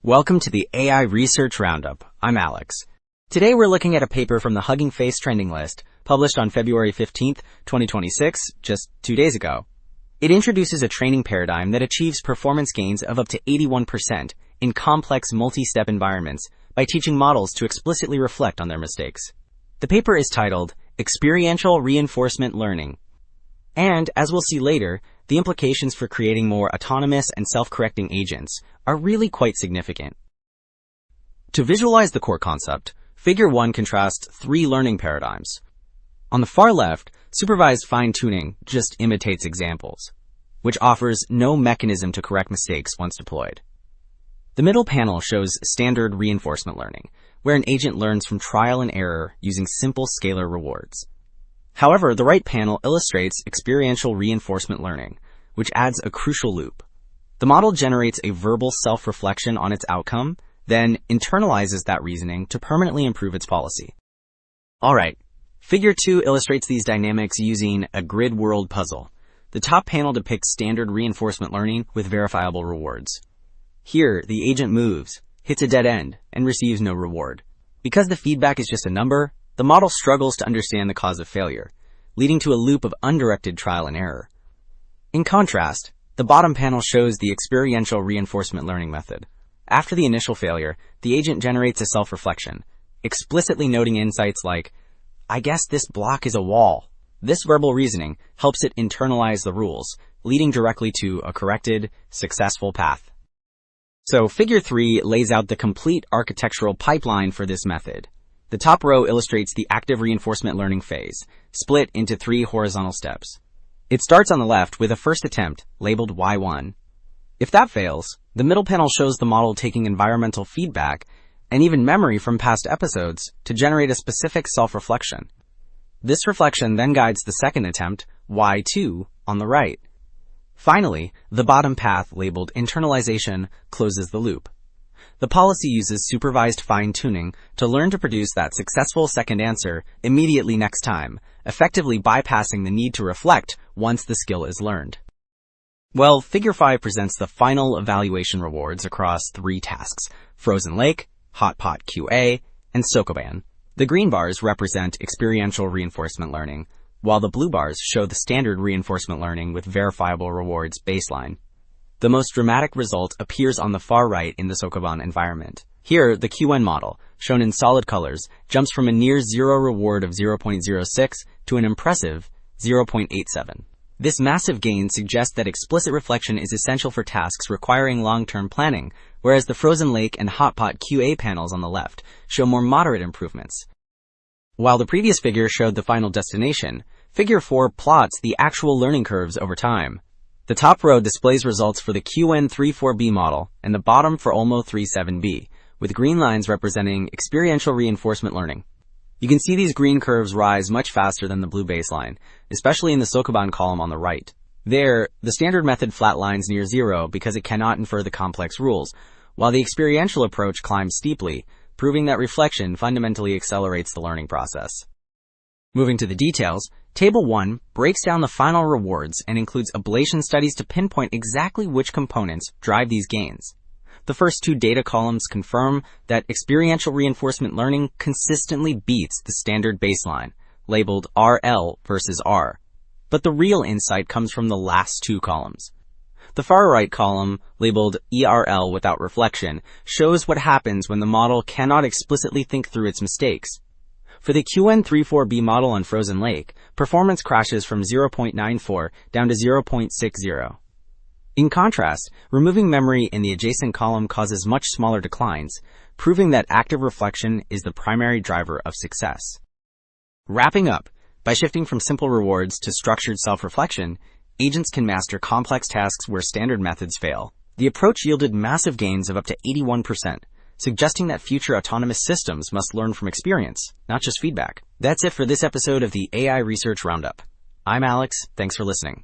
Welcome to the AI Research Roundup. I'm Alex. Today we're looking at a paper from the Hugging Face trending list, published on February 15th, 2026, just 2 days ago. It introduces a training paradigm that achieves performance gains of up to 81% in complex multi-step environments by teaching models to explicitly reflect on their mistakes. The paper is titled Experiential Reinforcement Learning. And, as we'll see later, the implications for creating more autonomous and self-correcting agents are really quite significant. To visualize the core concept, Figure 1 contrasts 3 learning paradigms. On the far left, supervised fine-tuning just imitates examples, which offers no mechanism to correct mistakes once deployed. The middle panel shows standard reinforcement learning, where an agent learns from trial and error using simple scalar rewards. However, the right panel illustrates experiential reinforcement learning, which adds a crucial loop. The model generates a verbal self-reflection on its outcome, then internalizes that reasoning to permanently improve its policy. Alright, Figure 2 illustrates these dynamics using a grid world puzzle. The top panel depicts standard reinforcement learning with verifiable rewards. Here, the agent moves, hits a dead end, and receives no reward. Because the feedback is just a number, the model struggles to understand the cause of failure, leading to a loop of undirected trial and error. In contrast, the bottom panel shows the experiential reinforcement learning method. After the initial failure, the agent generates a self-reflection, explicitly noting insights like, "I guess this block is a wall." This verbal reasoning helps it internalize the rules, leading directly to a corrected, successful path. So Figure 3 lays out the complete architectural pipeline for this method. The top row illustrates the active reinforcement learning phase, split into 3 horizontal steps. It starts on the left with a first attempt, labeled Y1. If that fails, the middle panel shows the model taking environmental feedback and even memory from past episodes to generate a specific self-reflection. This reflection then guides the second attempt, Y2, on the right. Finally, the bottom path, labeled internalization, closes the loop. The policy uses supervised fine-tuning to learn to produce that successful second answer immediately next time, effectively bypassing the need to reflect once the skill is learned. Well, Figure 5 presents the final evaluation rewards across 3 tasks: Frozen Lake, Hot Pot QA, and Sokoban. The green bars represent experiential reinforcement learning, while the blue bars show the standard reinforcement learning with verifiable rewards baseline. The most dramatic result appears on the far right in the Sokoban environment. Here, the QN model, shown in solid colors, jumps from a near zero reward of 0.06 to an impressive 0.87. This massive gain suggests that explicit reflection is essential for tasks requiring long-term planning, whereas the Frozen Lake and Hot Pot QA panels on the left show more moderate improvements. While the previous figure showed the final destination, Figure 4 plots the actual learning curves over time. The top row displays results for the QN34B model and the bottom for OLMO37B, with green lines representing experiential reinforcement learning. You can see these green curves rise much faster than the blue baseline, especially in the Sokoban column on the right. There, the standard method flatlines near zero because it cannot infer the complex rules, while the experiential approach climbs steeply, proving that reflection fundamentally accelerates the learning process. Moving to the details, Table 1 breaks down the final rewards and includes ablation studies to pinpoint exactly which components drive these gains. The first 2 data columns confirm that experiential reinforcement learning consistently beats the standard baseline, labeled RL versus R. But the real insight comes from the last 2 columns. The far right column, labeled ERL without reflection, shows what happens when the model cannot explicitly think through its mistakes. For the QN34B model on Frozen Lake, performance crashes from 0.94 down to 0.60. In contrast, removing memory in the adjacent column causes much smaller declines, proving that active reflection is the primary driver of success. Wrapping up, by shifting from simple rewards to structured self-reflection, agents can master complex tasks where standard methods fail. The approach yielded massive gains of up to 81%. Suggesting that future autonomous systems must learn from experience, not just feedback. That's it for this episode of the AI Research Roundup. I'm Alex. Thanks for listening.